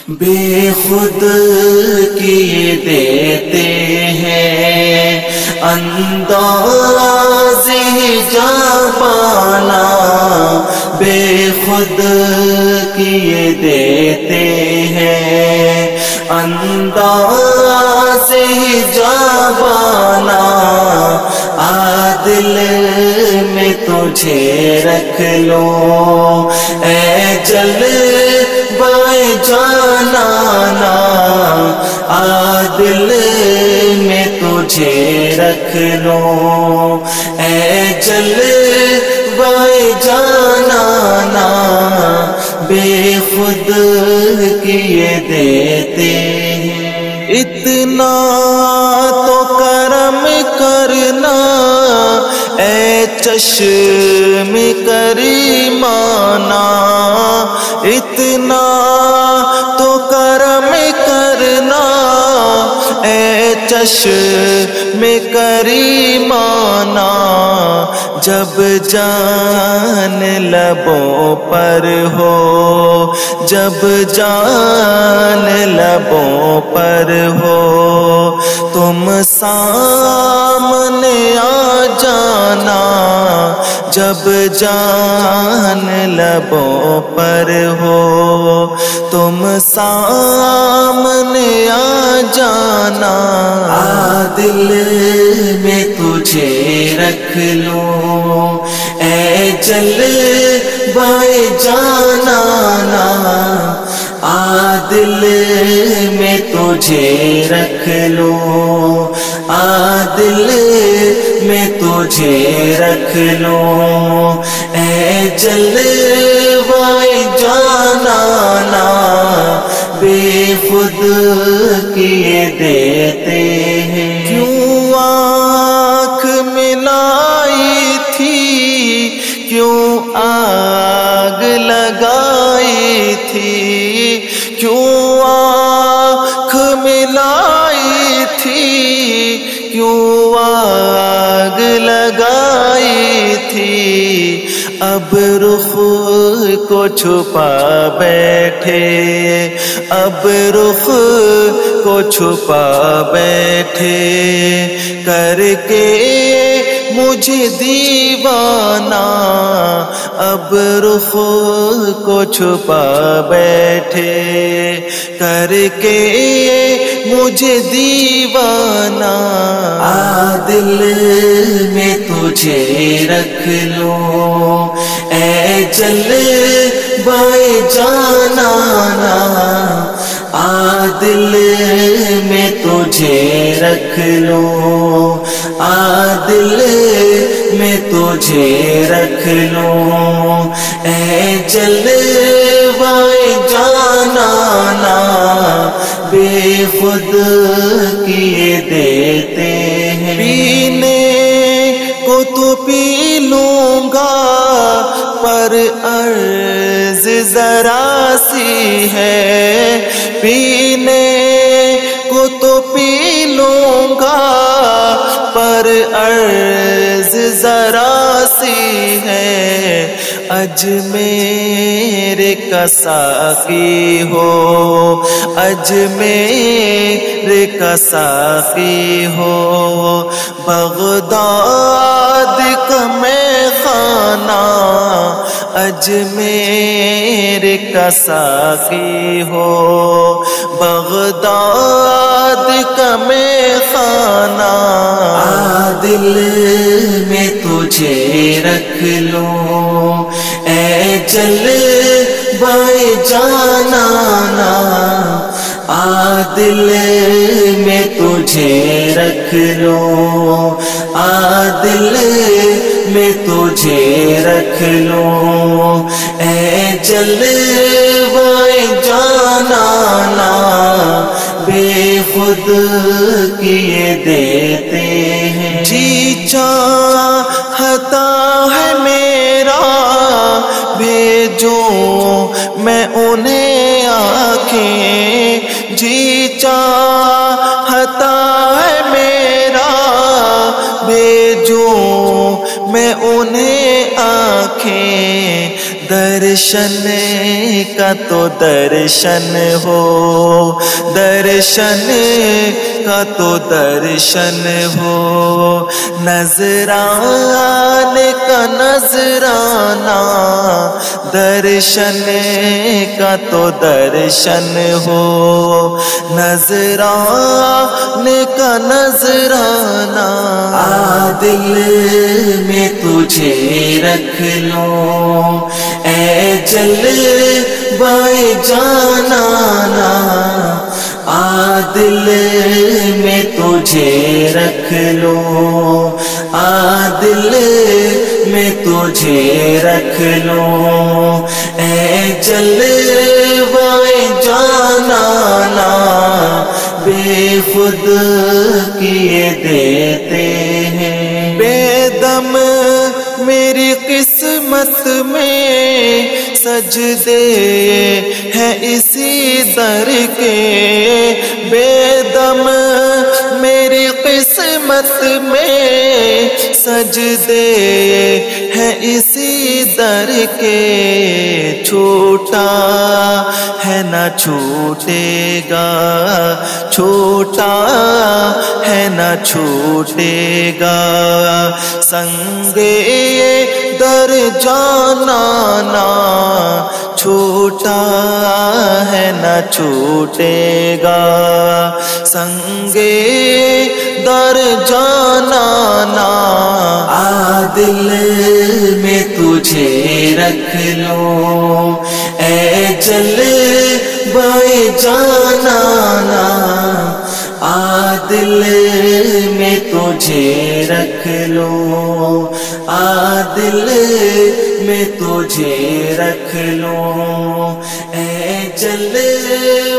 بے خود کیے دیتے ہیں انداز جانا، بے خود کیے دیتے ہیں انداز جانا، عادل میں تجھے رکھ لو اے جلوۂ جانانا، عادل میں تجھے رکھ لو اے جلوۂ جانانا، بے خود کیے دیتے ہیں۔ اتنا تو کرم کرنا اے چشم کریمانہ، اتنا تو کرم کرنا اے چشم کریمانہ، جب جان لبوں پر ہو، جب جان لبوں پر ہو، تم سامنے آ جانا، جب جان لبوں پر ہو، تم سامنے آ جانا، عادل میں تجھے رکھ لو اے جلوۂ جانانا، عادل میں تجھے رکھ لو، عادل میں تجھے رکھ لو اے جلوۂ جانانا، بے خود کیے دیتے ہیں۔ کیوں آنکھ ملائی تھی، کیوں آگ لگائی تھی، کیوں آنکھ ملائی تھی، کیوں آگ لگائی تھی، اب رخ کو چھپا بیٹھے، اب رخ کو چھپا بیٹھے، کر کے مجھے دیوانہ، اب رخ کو چھپا بیٹھے، کر کے مجھے دیوانہ، عادل میں تجھے رکھ لو اے جلوۂ جانانا، عادل میں تجھے رکھ لو، عادل میں تجھے رکھ لو اے جلوۂ جانانا، بے خود کیے دیتے ہیں۔ پینے کو تو پی لوں گا پر عرض ذرا سی ہے، پینے کو تو پی لوں گا پر عرض ذرا سی ہے، اجمیر کا ساقی ہو، اجمیر کا ساقی ہو، بغداد کا میں خانہ، اجمیر کا ساقی ہو، بغداد کا میں خانہ، عادل میں تجھے رکھ لو اے جلوۂ جانانا، عادل میں تجھے رکھ لو، عادل میں تجھے رکھ لو اے جلوۂ جانانا، بے خود کیے دیتے ہیں۔ جی چاہتا ہے میرا بھیجوں میں انہیں آنکھیں، جی چاہتا ہے میرا بھیجوں میں انہیں آنکھیں، درشن کا تو درشن ہو، درشن کا تو درشن ہو، نذرانے کا نذرانہ، درشن کا تو درشن ہو، نذرانے کا نذرانہ، دل میں تجھے رکھ لوں اے جلوۂ جانانا، دل میں تجھے رکھ لوں، دل میں تجھے رکھ لوں اے جلوۂ جانانا، بے خود کیے دیتے ہیں، بے دم میری قسمت میں سجدے ہیں اسی در کے، بے دم میری قسمت میں سجدے ہیں اسی در کے، چھوٹا ہے نہ چھوٹے گا، چھوٹا ہے نہ چھوٹے گا، سنگے در جانانا، چھوٹا ہے نہ چھوٹے گا، سنگے در جانانا، دل میں تجھے رکھ لوں اے جلوۂ جانانا، دل میں تجھے رکھ لوں، دل میں تجھے رکھ لوں اے جلوۂ